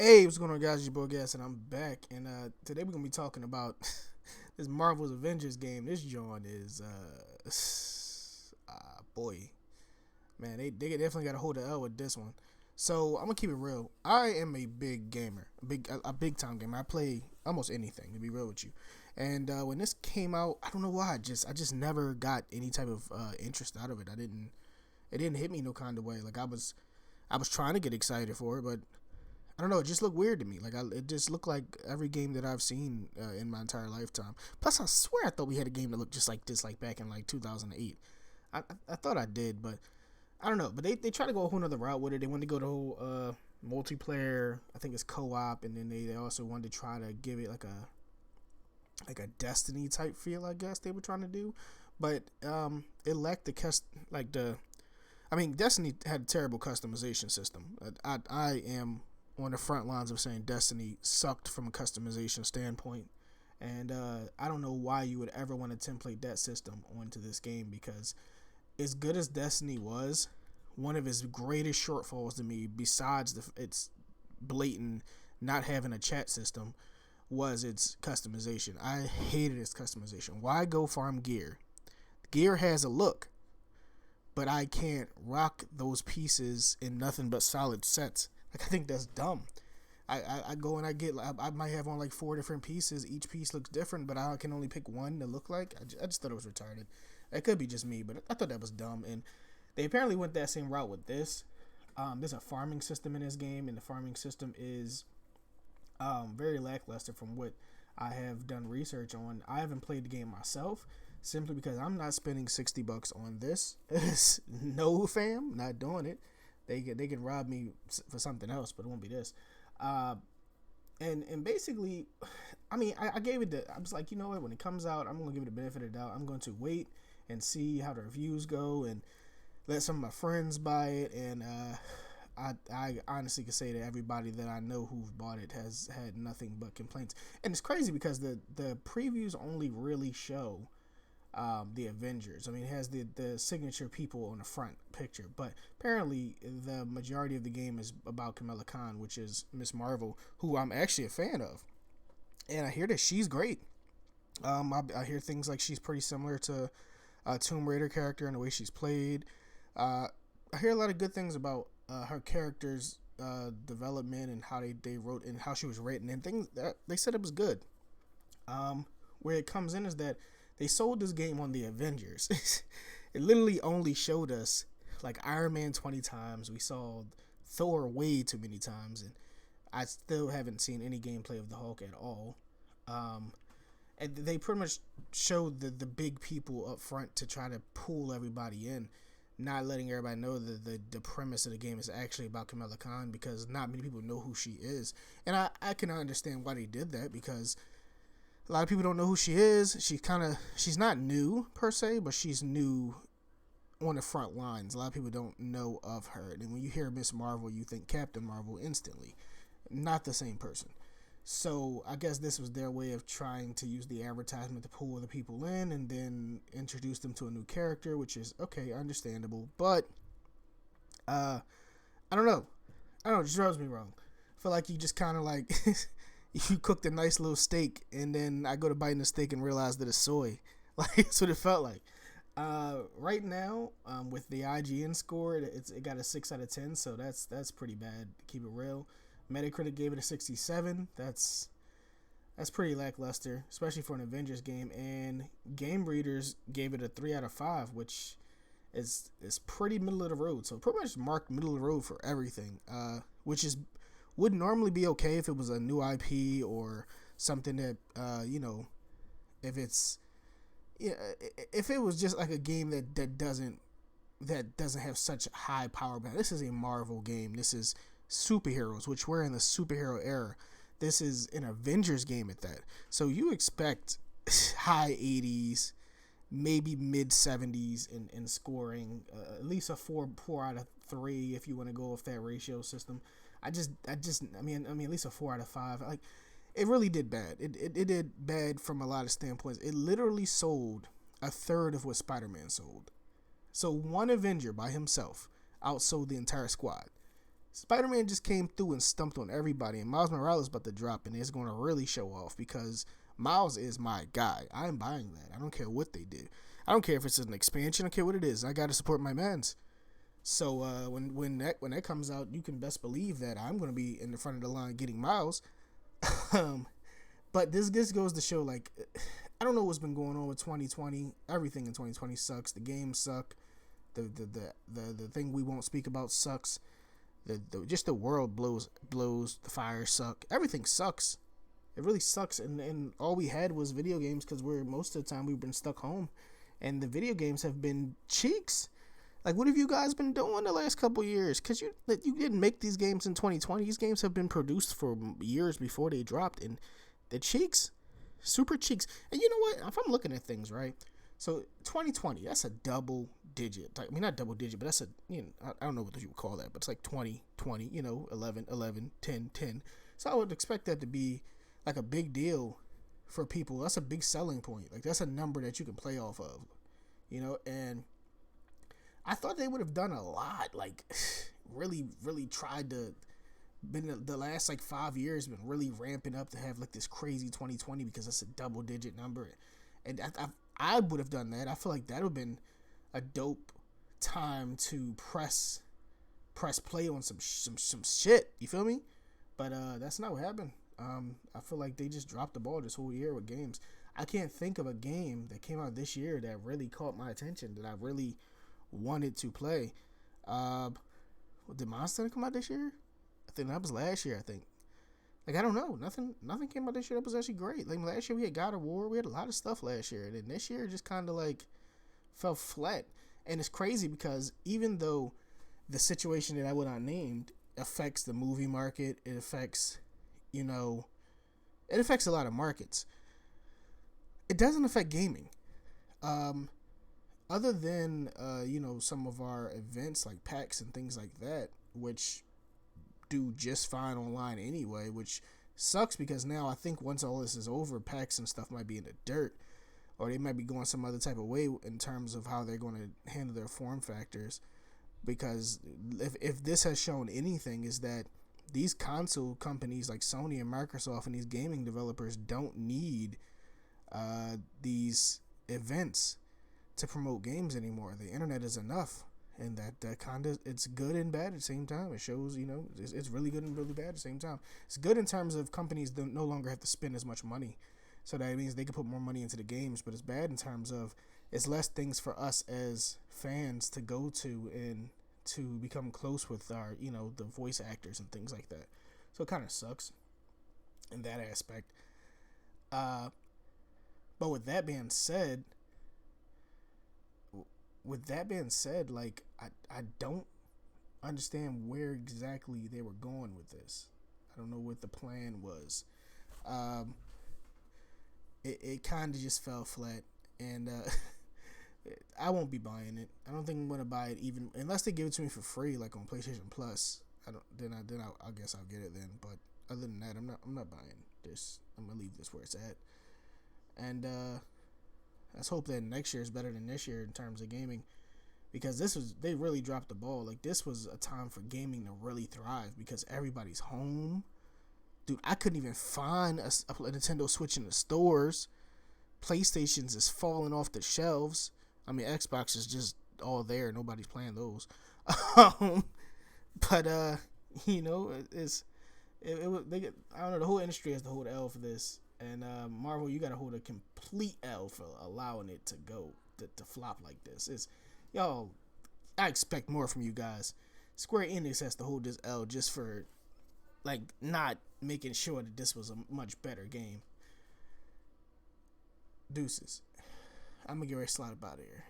Hey, what's going on, guys? It's your boy Gas, and I'm back. And today we're gonna be talking about this Marvel's Avengers game. This John is boy, man, they definitely got to hold the L with this one. So I'm gonna keep it real. I am a big gamer, a big time gamer. I play almost anything, to be real with you. And when this came out, I don't know why. I just never got any type of interest out of it. It didn't hit me no kind of way. Like I was trying to get excited for it, but I don't know. It just looked weird to me. It just looked like every game that I've seen in my entire lifetime. Plus, I swear I thought we had a game that looked just like this, like back in like 2008. I thought I did, but I don't know. But they try to go a whole nother route with it. They wanted to go the whole multiplayer. I think it's co-op, and then they also wanted to try to give it like a Destiny type feel. I guess they were trying to do, but it lacked the like the. I mean, Destiny had a terrible customization system. I am on the front lines of saying Destiny sucked from a customization standpoint. And I don't know why you would ever want to template that system onto this game, because as good as Destiny was, one of its greatest shortfalls to me, besides its blatant not having a chat system, was its customization. I hated its customization. Why go farm gear? Gear has a look, but I can't rock those pieces in nothing but solid sets. Like, I think that's dumb. I go and I might have on like four different pieces. Each piece looks different, but I can only pick one to look like. I just thought it was retarded. It could be just me, but I thought that was dumb. And they apparently went that same route with this. There's a farming system in this game, and the farming system is very lackluster from what I have done research on. I haven't played the game myself, simply because I'm not spending $60 on this. No, fam, not doing it. They can rob me for something else, but it won't be this. Uh, and basically, I mean, I gave it I was like, you know what? When it comes out, I'm gonna give it the benefit of the doubt. I'm going to wait and see how the reviews go, and let some of my friends buy it. And I honestly can say that everybody that I know who've bought it has had nothing but complaints. And it's crazy because the previews only really show the Avengers. I mean, it has the signature people on the front picture, but apparently the majority of the game is about Kamala Khan, which is Miss Marvel, who I'm actually a fan of, and I hear that she's great. I hear things like she's pretty similar to a Tomb Raider character in the way she's played. I hear a lot of good things about her character's development, and how they wrote, and how she was written, and things that they said it was good. Where it comes in is that they sold this game on the Avengers. It literally only showed us like Iron Man 20 times. We saw Thor way too many times, and I still haven't seen any gameplay of the Hulk at all. And they pretty much showed the big people up front to try to pull everybody in, not letting everybody know that the premise of the game is actually about Kamala Khan, because not many people know who she is. And I can understand why they did that, because a lot of people don't know who she is. She's not new per se, but she's new on the front lines. A lot of people don't know of her. And when you hear Miss Marvel, you think Captain Marvel instantly. Not the same person. So I guess this was their way of trying to use the advertisement to pull the people in, and then introduce them to a new character, which is okay, understandable. But I don't know. It just rubs me wrong. I feel like you just kind of like you cooked a nice little steak, and then I go to bite in the steak and realize that it's soy. Like, that's what it felt like. Right now, with the IGN score, it got a 6 out of 10, so that's pretty bad. To keep it real, Metacritic gave it a 67. That's pretty lackluster, especially for an Avengers game. And Game Readers gave it a 3 out of 5, which is pretty middle of the road. So pretty much marked middle of the road for everything. Which would normally be okay if it was a new IP or something that if it's if it was just like a game that doesn't have such high power. But this is a Marvel game. This is superheroes, which we're in the superhero era. This is an Avengers game at that. So you expect high 80s, maybe mid 70s in scoring, at least a 4 out of 3 if you want to go with that ratio system. I mean, at least a 4 out of 5. Like, it really did bad. It did bad from a lot of standpoints. It literally sold a third of what Spider-Man sold. So one Avenger by himself outsold the entire squad. Spider-Man just came through and stumped on everybody, and Miles Morales about to drop, and it's going to really show off because Miles is my guy. I'm buying that. I don't care what they do. I don't care if it's an expansion. I don't care what it is. I got to support my mans. So when that comes out, you can best believe that I'm going to be in the front of the line getting Miles. But this goes to show, like, I don't know what's been going on with 2020. Everything in 2020 sucks. The games suck. The thing we won't speak about sucks. Just the world blows. The fires suck. Everything sucks. It really sucks. And all we had was video games because most of the time we've been stuck home, and the video games have been cheeks. Like, what have you guys been doing the last couple years? Because you didn't make these games in 2020. These games have been produced for years before they dropped, and the cheeks, super cheeks. And you know what? If I'm looking at things, right? So 2020, that's a double digit. I mean, not double digit, but that's I don't know what you would call that, but it's like 20, 20, 11, 11, 10, 10. So I would expect that to be like a big deal for people. That's a big selling point. Like, that's a number that you can play off of, and I thought they would have done a lot, like really, really tried to, been the last like 5 years been really ramping up to have like this crazy 2020 because that's a double digit number. And I would have done that. I feel like that would have been a dope time to press play on some shit. You feel me? But that's not what happened. I feel like they just dropped the ball this whole year with games. I can't think of a game that came out this year that really caught my attention, that I really wanted to play. Did Monster come out this year? I think that was last year. I think. Like, I don't know. Nothing came out this year that was actually great. Like, last year we had God of War. We had a lot of stuff last year. And then this year just kind of like fell flat. And it's crazy because even though the situation that I would not named affects the movie market, it affects, it affects a lot of markets. It doesn't affect gaming. Other than, some of our events like PAX and things like that, which do just fine online anyway, which sucks because now I think once all this is over, PAX and stuff might be in the dirt, or they might be going some other type of way in terms of how they're going to handle their form factors. Because if this has shown anything, is that these console companies like Sony and Microsoft and these gaming developers don't need these events to promote games anymore. The internet is enough. And that kind of, it's good and bad at the same time. It shows, it's really good and really bad at the same time. It's good in terms of companies don't no longer have to spend as much money. So that means they can put more money into the games. But it's bad in terms of it's less things for us as fans to go to and to become close with our, the voice actors and things like that. So it kind of sucks in that aspect. But with that being said, like, I don't understand where exactly they were going with this. I don't know what the plan was. It kind of just fell flat, and I won't be buying it. I don't think I'm gonna buy it even unless they give it to me for free, like on PlayStation Plus. I guess I'll get it then. But other than that, I'm not buying this. I'm gonna leave this where it's at, and let's hope that next year is better than this year in terms of gaming, because they really dropped the ball. Like, this was a time for gaming to really thrive because everybody's home. Dude, I couldn't even find a Nintendo Switch in the stores. PlayStations is falling off the shelves. I mean, Xbox is just all there. Nobody's playing those. But I don't know. The whole industry has to hold L for this. And Marvel, you gotta hold a complete L for allowing it to go to flop like this. I expect more from you guys. Square Enix has to hold this L just for like not making sure that this was a much better game. Deuces. I'm gonna get ready to slide up out of here.